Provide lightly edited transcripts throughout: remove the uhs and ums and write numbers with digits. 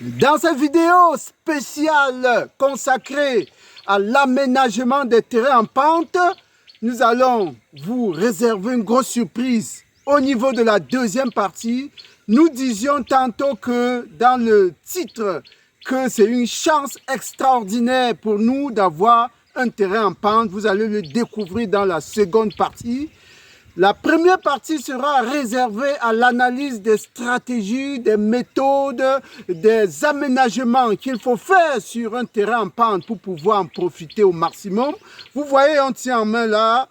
Dans cette vidéo spéciale consacrée à l'aménagement des terrains en pente, nous allons vous réserver une grosse surprise. Au niveau de la deuxième partie, nous disions tantôt que dans le titre, que c'est une chance extraordinaire pour nous d'avoir un terrain en pente. Vous allez le découvrir dans la seconde partie. La première partie sera réservée à l'analyse des stratégies, des méthodes, des aménagements qu'il faut faire sur un terrain en pente pour pouvoir en profiter au maximum. Vous voyez, on tient en main là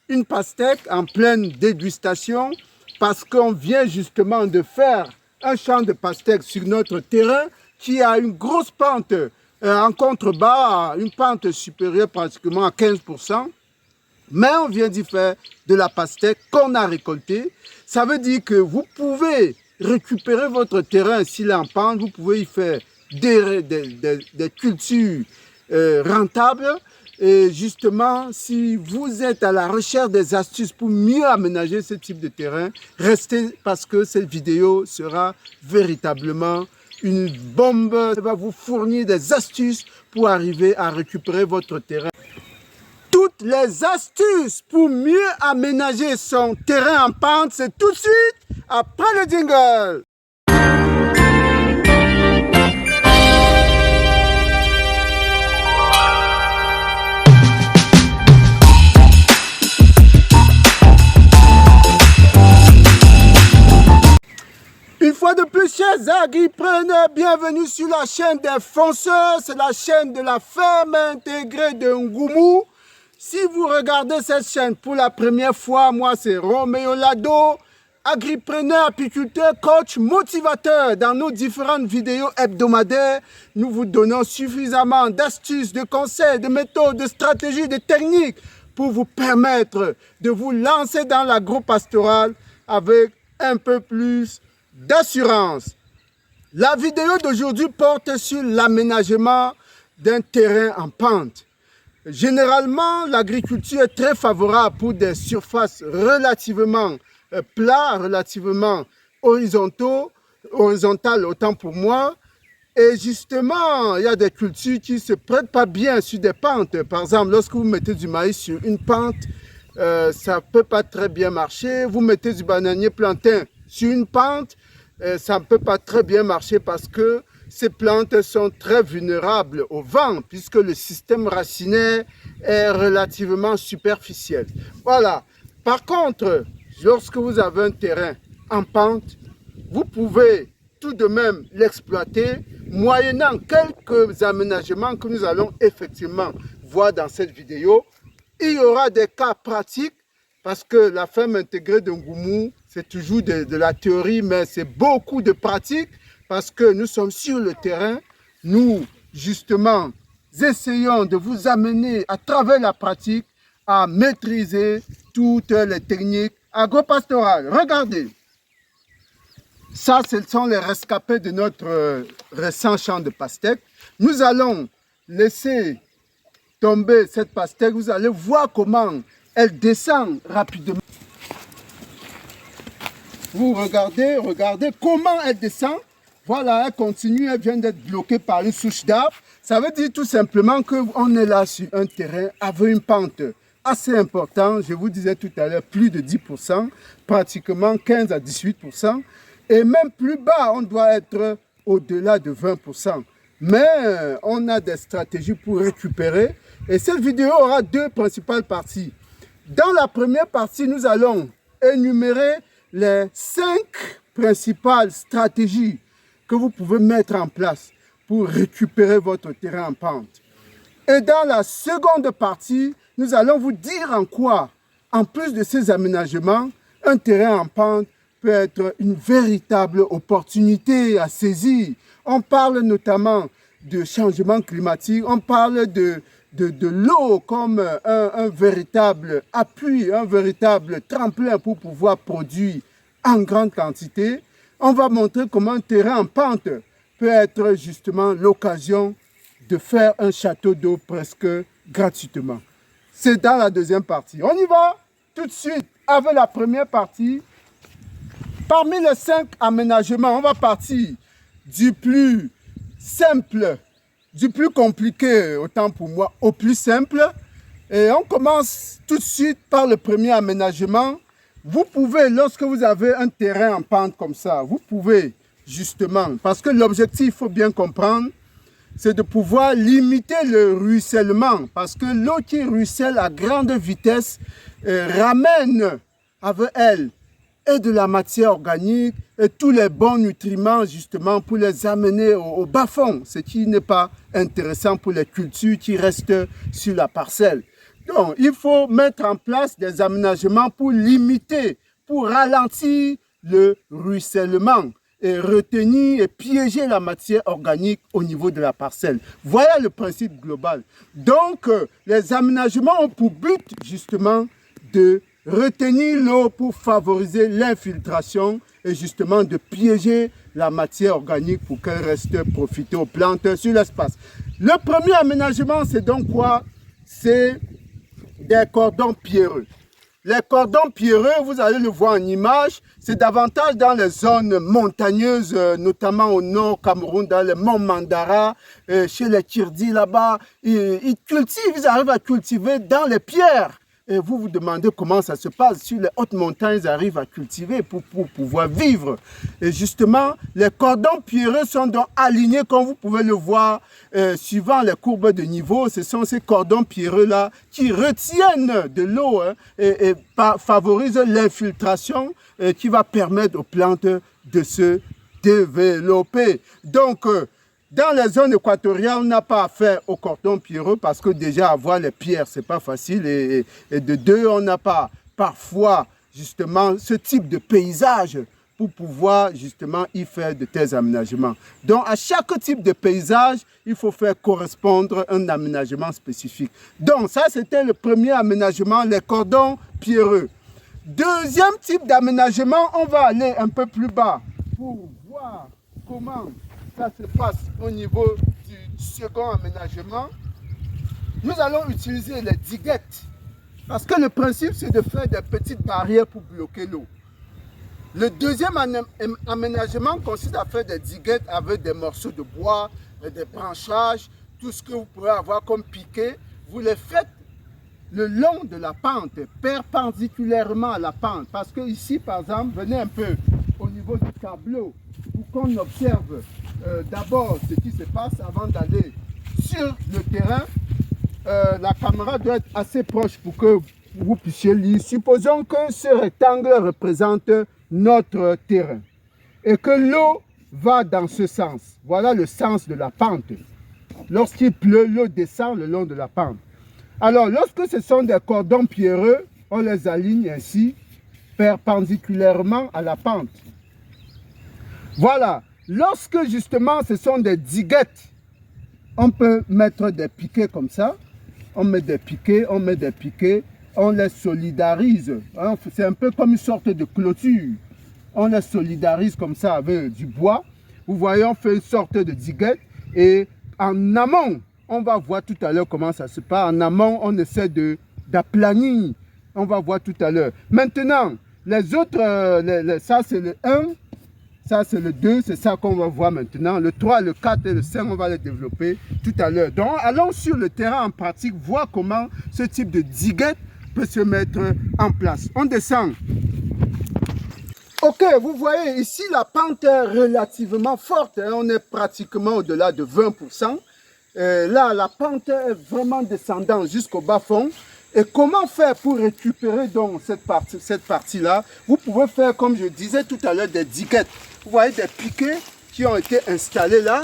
une pastèque en pleine dégustation parce qu'on vient justement de faire un champ de pastèque sur notre terrain qui a une grosse pente en contrebas, une pente supérieure pratiquement à 15%. Mais on vient d'y faire de la pastèque qu'on a récoltée. Ça veut dire que vous pouvez récupérer votre terrain s'il est en pente, vous pouvez y faire des cultures rentables. Et justement, si vous êtes à la recherche des astuces pour mieux aménager ce type de terrain, restez parce que cette vidéo sera véritablement une bombe. Ça va vous fournir des astuces pour arriver à récupérer votre terrain. Toutes les astuces pour mieux aménager son terrain en pente, c'est tout de suite après le jingle. Une fois de plus, chers agripreneurs, bienvenue sur la chaîne des fonceurs. C'est la chaîne de la ferme intégrée de Ngoumou. Si vous regardez cette chaîne pour la première fois, moi c'est Roméo Lado, agripreneur, apiculteur, coach, motivateur. Dans nos différentes vidéos hebdomadaires, nous vous donnons suffisamment d'astuces, de conseils, de méthodes, de stratégies, de techniques pour vous permettre de vous lancer dans l'agro-pastoral avec un peu plus d'assurance. La vidéo d'aujourd'hui porte sur l'aménagement d'un terrain en pente. Généralement, l'agriculture est très favorable pour des surfaces relativement plates, relativement horizontales autant pour moi. Et justement, il y a des cultures qui ne se prêtent pas bien sur des pentes. Par exemple, lorsque vous mettez du maïs sur une pente, ça ne peut pas très bien marcher. Vous mettez du bananier plantain sur une pente, ça ne peut pas très bien marcher parce que ces plantes sont très vulnérables au vent puisque le système racinaire est relativement superficiel. Voilà. Par contre, lorsque vous avez un terrain en pente, vous pouvez tout de même l'exploiter moyennant quelques aménagements que nous allons effectivement voir dans cette vidéo. Il y aura des cas pratiques parce que la ferme intégrée de Ngoumou, c'est toujours de la théorie, mais c'est beaucoup de pratiques. Parce que nous sommes sur le terrain, nous, justement, essayons de vous amener à travers la pratique à maîtriser toutes les techniques agro-pastorales. Regardez, ça, ce sont les rescapés de notre récent champ de pastèque. Nous allons laisser tomber cette pastèque. Vous allez voir comment elle descend rapidement. Vous regardez comment elle descend. Voilà, elle continue, elle vient d'être bloquée par une souche d'arbre. Ça veut dire tout simplement qu'on est là sur un terrain avec une pente assez importante. Je vous disais tout à l'heure, plus de 10%, pratiquement 15 à 18%. Et même plus bas, on doit être au-delà de 20%. Mais on a des stratégies pour récupérer. Et cette vidéo aura deux principales parties. Dans la première partie, nous allons énumérer les 5 principales stratégies que vous pouvez mettre en place pour récupérer votre terrain en pente. Et dans la seconde partie, nous allons vous dire en quoi, en plus de ces aménagements, un terrain en pente peut être une véritable opportunité à saisir. On parle notamment de changement climatique, on parle de l'eau comme un véritable appui, un véritable tremplin pour pouvoir produire en grande quantité. On va montrer comment un terrain en pente peut être justement l'occasion de faire un château d'eau presque gratuitement. C'est dans la deuxième partie. On y va tout de suite avec la première partie. Parmi les 5 aménagements, on va partir du plus simple, du plus compliqué, autant pour moi, au plus simple. Et on commence tout de suite par le premier aménagement. Vous pouvez, lorsque vous avez un terrain en pente comme ça, vous pouvez justement, parce que l'objectif, il faut bien comprendre, c'est de pouvoir limiter le ruissellement. Parce que l'eau qui ruisselle à grande vitesse ramène avec elle et de la matière organique et tous les bons nutriments justement pour les amener au bas-fond, ce qui n'est pas intéressant pour les cultures qui restent sur la parcelle. Donc, il faut mettre en place des aménagements pour limiter, pour ralentir le ruissellement et retenir et piéger la matière organique au niveau de la parcelle. Voilà le principe global. Donc, les aménagements ont pour but justement de retenir l'eau pour favoriser l'infiltration et justement de piéger la matière organique pour qu'elle reste profiter aux plantes sur l'espace. Le premier aménagement, c'est donc quoi? C'est des cordons pierreux. Les cordons pierreux, vous allez le voir en image, c'est davantage dans les zones montagneuses, notamment au nord Cameroun, dans les monts Mandara, chez les Kirdi là-bas. Ils cultivent, ils arrivent à cultiver dans les pierres. Et vous vous demandez comment ça se passe. Sur les hautes montagnes, ils arrivent à cultiver pour pouvoir vivre. Et justement, les cordons pierreux sont donc alignés, comme vous pouvez le voir, suivant les courbes de niveau. Ce sont ces cordons pierreux-là qui retiennent de l'eau et favorisent l'infiltration qui va permettre aux plantes de se développer. Donc, dans les zones équatoriales, on n'a pas affaire au cordon pierreux parce que déjà avoir les pierres, ce n'est pas facile. Et de deux, on n'a pas parfois justement ce type de paysage pour pouvoir justement y faire de tels aménagements. Donc à chaque type de paysage, il faut faire correspondre un aménagement spécifique. Donc ça, c'était le premier aménagement, les cordons pierreux. Deuxième type d'aménagement, on va aller un peu plus bas pour voir comment ça se passe au niveau du second aménagement. Nous allons utiliser les diguettes parce que le principe c'est de faire des petites barrières pour bloquer l'eau. Le deuxième aménagement consiste à faire des diguettes avec des morceaux de bois, des branchages, tout ce que vous pourrez avoir comme piquet. Vous les faites le long de la pente, perpendiculairement à la pente. Parce que ici, par exemple, venez un peu au niveau du tableau pour qu'on observe d'abord ce qui se passe avant d'aller sur le terrain. La caméra doit être assez proche pour que vous puissiez lire. Supposons que ce rectangle représente notre terrain et que l'eau va dans ce sens. Voilà le sens de la pente. Lorsqu'il pleut, l'eau descend le long de la pente. Alors, lorsque ce sont des cordons pierreux, on les aligne ainsi, perpendiculairement à la pente. Voilà. Lorsque justement ce sont des diguettes, on peut mettre des piquets comme ça. On met des piquets, on les solidarise. Hein. C'est un peu comme une sorte de clôture. On les solidarise comme ça avec du bois. Vous voyez, on fait une sorte de diguette. Et en amont, on va voir tout à l'heure comment ça se passe. En amont, on essaie d'aplanir. On va voir tout à l'heure. Maintenant, les autres, ça c'est le 1. Ça, c'est le 2, c'est ça qu'on va voir maintenant. Le 3, le 4 et le 5, on va les développer tout à l'heure. Donc, allons sur le terrain en pratique, voir comment ce type de diguette peut se mettre en place. On descend. Ok, vous voyez ici, la pente est relativement forte. Hein, on est pratiquement au-delà de 20%. Là, la pente est vraiment descendante jusqu'au bas-fond. Et comment faire pour récupérer donc cette partie-là? Vous pouvez faire, comme je disais tout à l'heure, des diguettes. Vous voyez des piquets qui ont été installés là,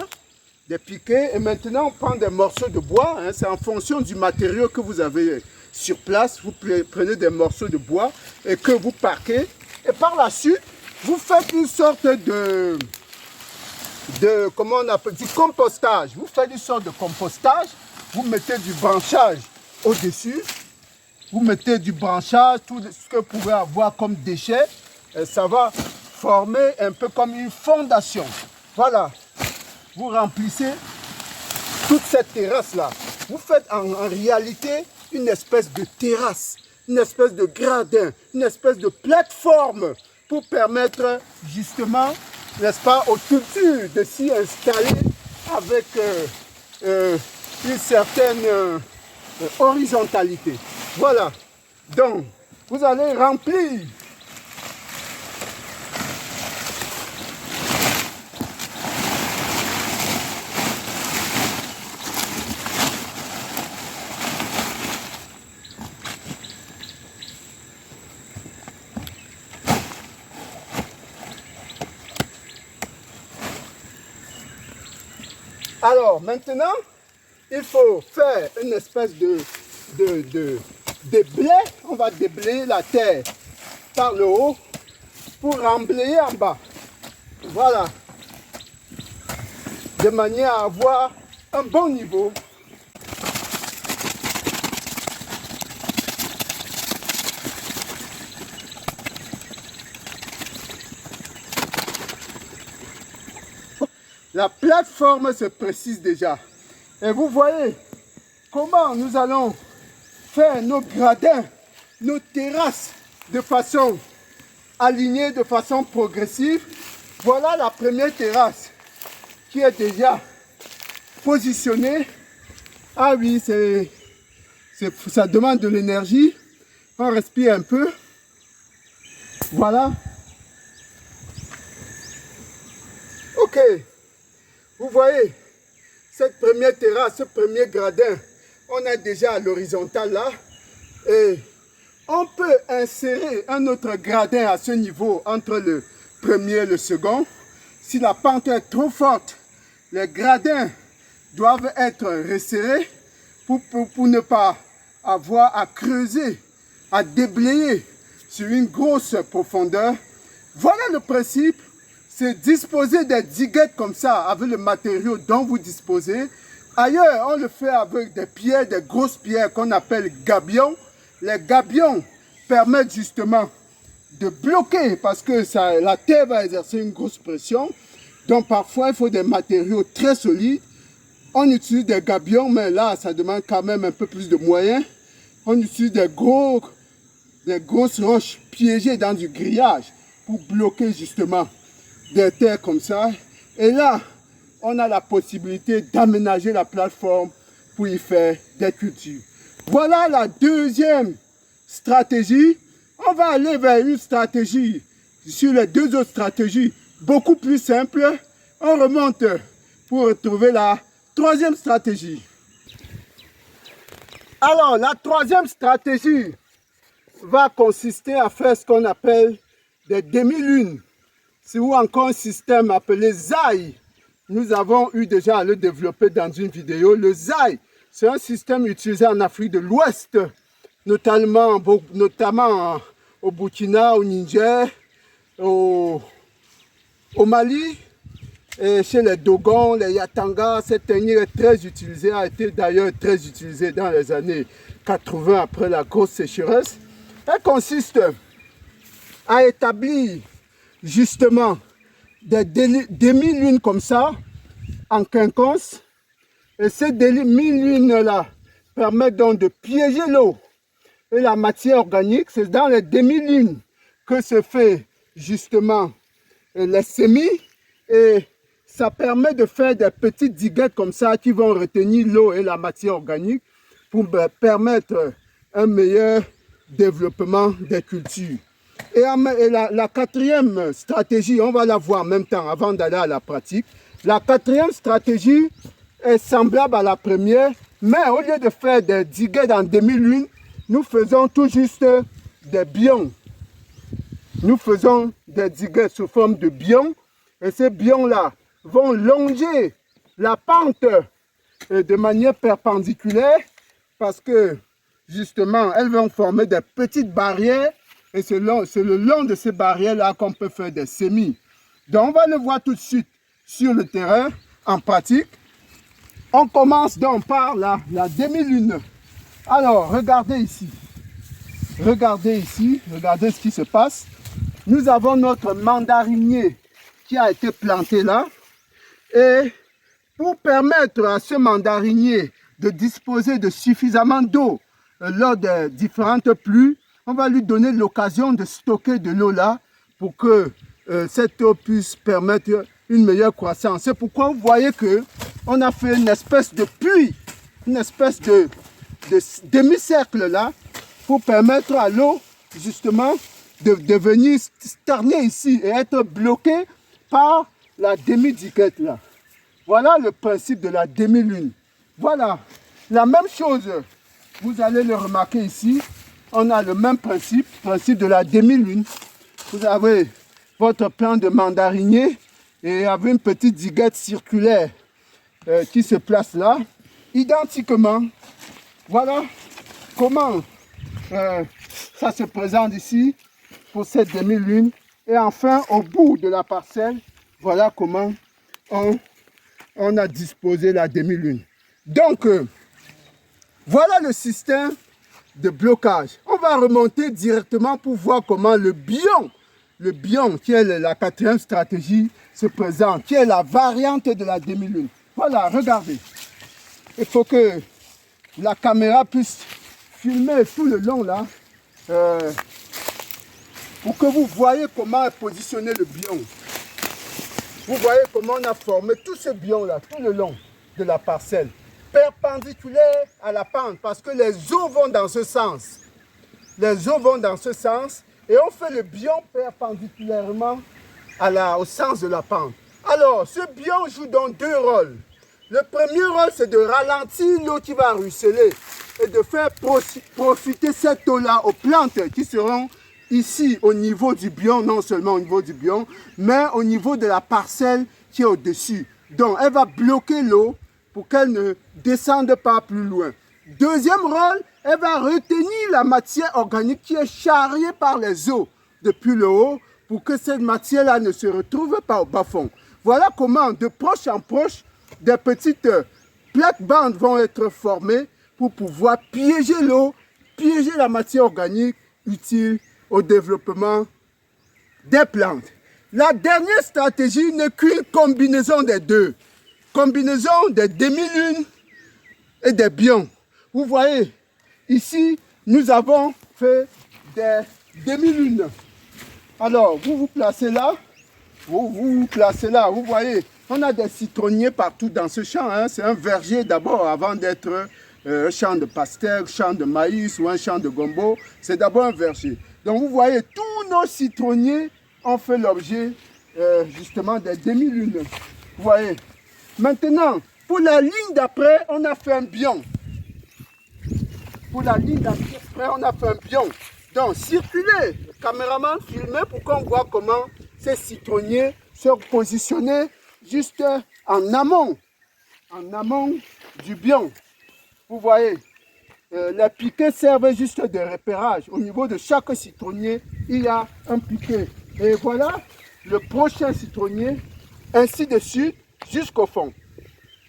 des piquets. Et maintenant, on prend des morceaux de bois. Hein, c'est en fonction du matériau que vous avez sur place. Vous prenez des morceaux de bois et que vous parquez. Et par la suite, vous faites une sorte comment on appelle, du compostage. Vous faites une sorte de compostage. Vous mettez du branchage au-dessus. Vous mettez du branchage, tout ce que vous pouvez avoir comme déchets. Et ça va former un peu comme une fondation. Voilà. Vous remplissez toute cette terrasse-là. Vous faites en réalité une espèce de terrasse, une espèce de gradin, une espèce de plateforme pour permettre justement, n'est-ce pas, aux cultures de s'y installer avec une certaine horizontalité. Voilà. Donc, vous allez remplir Alors maintenant, il faut faire une espèce de déblai. On va déblayer la terre par le haut pour remblayer en bas. Voilà. De manière à avoir un bon niveau. La plateforme se précise déjà. Et vous voyez comment nous allons faire nos gradins, nos terrasses de façon alignée, de façon progressive. Voilà la première terrasse qui est déjà positionnée. Ah oui, ça demande de l'énergie. On respire un peu. Voilà. Ok. Vous voyez, cette première terrasse, ce premier gradin, on a déjà à l'horizontale là. Et on peut insérer un autre gradin à ce niveau entre le premier et le second. Si la pente est trop forte, les gradins doivent être resserrés pour ne pas avoir à creuser, à déblayer sur une grosse profondeur. Voilà le principe. C'est disposer des diguettes comme ça, avec le matériau dont vous disposez. Ailleurs, on le fait avec des pierres, des grosses pierres qu'on appelle gabions. Les gabions permettent justement de bloquer parce que la terre va exercer une grosse pression. Donc parfois, il faut des matériaux très solides. On utilise des gabions, mais là, ça demande quand même un peu plus de moyens. On utilise des grosses roches piégées dans du grillage pour bloquer justement des terres comme ça. Et là, on a la possibilité d'aménager la plateforme pour y faire des cultures. Voilà la deuxième stratégie. On va aller vers une stratégie, sur les deux autres stratégies, beaucoup plus simple. On remonte pour retrouver la troisième stratégie. Alors, la troisième stratégie va consister à faire ce qu'on appelle des demi-lunes. Ou encore un système appelé ZAI. Nous avons eu déjà à le développer dans une vidéo. Le ZAI, c'est un système utilisé en Afrique de l'Ouest, notamment au Burkina, au Niger, au Mali, et chez les Dogons, les Yatanga. Cette technique est très utilisée, a été d'ailleurs très utilisée dans les années 80 après la grosse sécheresse. Elle consiste à établir justement des demi-lunes comme ça en quinconce, et ces demi-lunes là permettent donc de piéger l'eau et la matière organique. C'est dans les demi-lunes que se fait justement les semis, et ça permet de faire des petites diguettes comme ça qui vont retenir l'eau et la matière organique pour permettre un meilleur développement des cultures. Et la quatrième stratégie, on va la voir en même temps avant d'aller à la pratique. La quatrième stratégie est semblable à la première, mais au lieu de faire des diguettes en demi-lune, nous faisons tout juste des bions. Nous faisons des diguettes sous forme de bions, et ces bions-là vont longer la pente de manière perpendiculaire parce que justement, elles vont former des petites barrières. Et c'est le long de ces barrières-là qu'on peut faire des semis. Donc, on va le voir tout de suite sur le terrain, en pratique. On commence donc par la demi-lune. Alors, regardez ici. Regardez ici, regardez ce qui se passe. Nous avons notre mandarinier qui a été planté là. Et pour permettre à ce mandarinier de disposer de suffisamment d'eau lors des différentes pluies, on va lui donner l'occasion de stocker de l'eau là pour que cette eau puisse permettre une meilleure croissance. C'est pourquoi vous voyez que on a fait une espèce de puits, une espèce de demi-cercle là, pour permettre à l'eau, justement, de venir stagner ici et être bloquée par la demi-diguette là. Voilà le principe de la demi-lune. Voilà, la même chose, vous allez le remarquer ici, on a le même principe de la demi-lune. Vous avez votre plant de mandarinier et avec une petite diguette circulaire qui se place là, identiquement. Voilà comment ça se présente ici pour cette demi-lune. Et enfin, au bout de la parcelle, voilà comment on a disposé la demi-lune. Donc, voilà le système de blocage. On va remonter directement pour voir comment le biome qui est la quatrième stratégie se présente, qui est la variante de la demi-lune. Voilà, regardez. Il faut que la caméra puisse filmer tout le long là, pour que vous voyez comment est positionné le biome. Vous voyez comment on a formé tout ce biome là, tout le long de la parcelle, perpendiculaire à la pente, parce que les eaux vont dans ce sens. Les eaux vont dans ce sens et on fait le biome perpendiculairement au sens de la pente. Alors, ce biome joue donc deux rôles. Le premier rôle, c'est de ralentir l'eau qui va ruisseler et de faire profiter cette eau-là aux plantes qui seront ici au niveau du biome, non seulement au niveau du biome, mais au niveau de la parcelle qui est au-dessus. Donc, elle va bloquer l'eau pour qu'elle ne descende pas plus loin. Deuxième rôle, elle va retenir la matière organique qui est charriée par les eaux depuis le haut pour que cette matière-là ne se retrouve pas au bas-fond. Voilà comment, de proche en proche, des petites plaques-bandes vont être formées pour pouvoir piéger l'eau, piéger la matière organique utile au développement des plantes. La dernière stratégie n'est qu'une combinaison des deux. Combinaison des demi-lunes et des biomes. Vous voyez, ici, nous avons fait des demi-lunes. Alors, vous vous placez là, vous placez là, vous voyez, on a des citronniers partout dans ce champ. Hein. C'est un verger d'abord avant d'être un champ de pastèque, champ de maïs ou un champ de gombo. C'est d'abord un verger. Donc vous voyez, tous nos citronniers ont fait l'objet justement des demi-lunes. Vous voyez. Maintenant, pour la ligne d'après, on a fait un biome. Pour la ligne d'après, on a fait un biome. Donc, circulez, le caméraman, filmez pour qu'on voit comment ces citronniers sont positionnés juste en amont du biome. Vous voyez, les piquets servent juste de repérage. Au niveau de chaque citronnier, il y a un piquet. Et voilà le prochain citronnier, ainsi de suite, jusqu'au fond.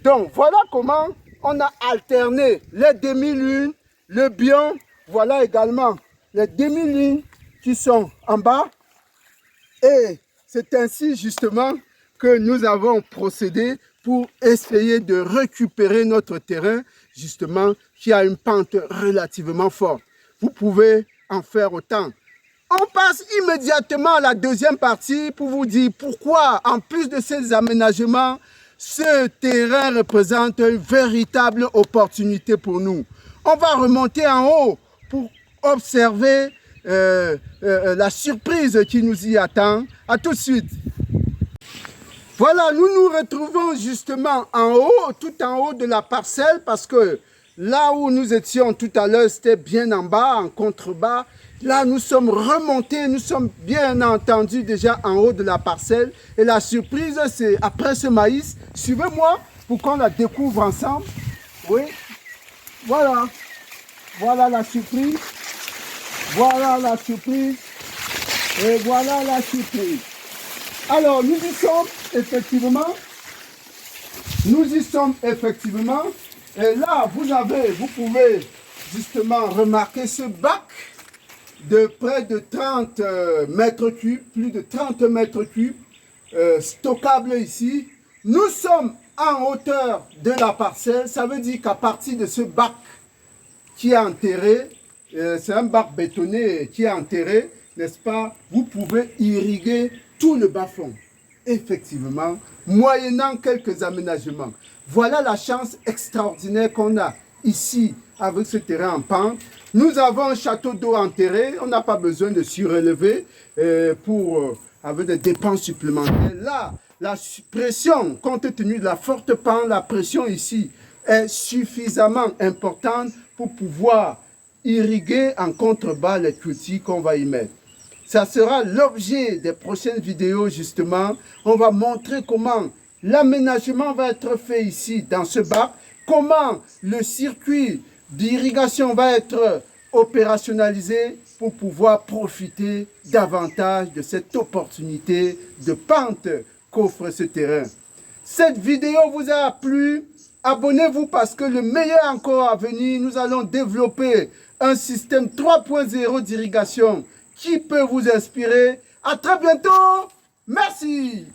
Donc, voilà comment on a alterné les demi-lunes, le biome. Voilà également les demi-lunes qui sont en bas. Et c'est ainsi justement que nous avons procédé pour essayer de récupérer notre terrain, justement, qui a une pente relativement forte. Vous pouvez en faire autant. On passe immédiatement à la deuxième partie pour vous dire pourquoi, en plus de ces aménagements, ce terrain représente une véritable opportunité pour nous. On va remonter en haut pour observer la surprise qui nous y attend. À tout de suite. Voilà, nous nous retrouvons justement en haut, tout en haut de la parcelle, parce que là où nous étions tout à l'heure, c'était bien en bas, en contrebas. Là, nous sommes remontés, nous sommes bien entendu déjà en haut de la parcelle. Et la surprise, c'est après ce maïs, suivez-moi pour qu'on la découvre ensemble. Oui, voilà, voilà la surprise. Voilà la surprise. Et voilà la surprise. Alors, nous y sommes effectivement. Nous y sommes effectivement. Et là, vous pouvez justement remarquer ce bac de près de 30 mètres cubes, plus de 30 mètres cubes, stockable ici. Nous sommes en hauteur de la parcelle. Ça veut dire qu'à partir de ce bac qui est enterré, c'est un bac bétonné qui est enterré, n'est-ce pas? Vous pouvez irriguer tout le bas-fond. effectivement, moyennant quelques aménagements. Voilà la chance extraordinaire qu'on a ici avec ce terrain en pente. Nous avons un château d'eau enterré, on n'a pas besoin de surélever avec des dépenses supplémentaires. Là, la pression, compte tenu de la forte pente, la pression ici est suffisamment importante pour pouvoir irriguer en contrebas les cultures qu'on va y mettre. Ça sera l'objet des prochaines vidéos justement. On va montrer comment l'aménagement va être fait ici dans ce bac, comment le circuit d'irrigation va être opérationnalisé pour pouvoir profiter davantage de cette opportunité de pente qu'offre ce terrain. Cette vidéo vous a plu? Abonnez-vous parce que le meilleur encore à venir, nous allons développer un système 3.0 d'irrigation qui peut vous inspirer. À très bientôt. Merci.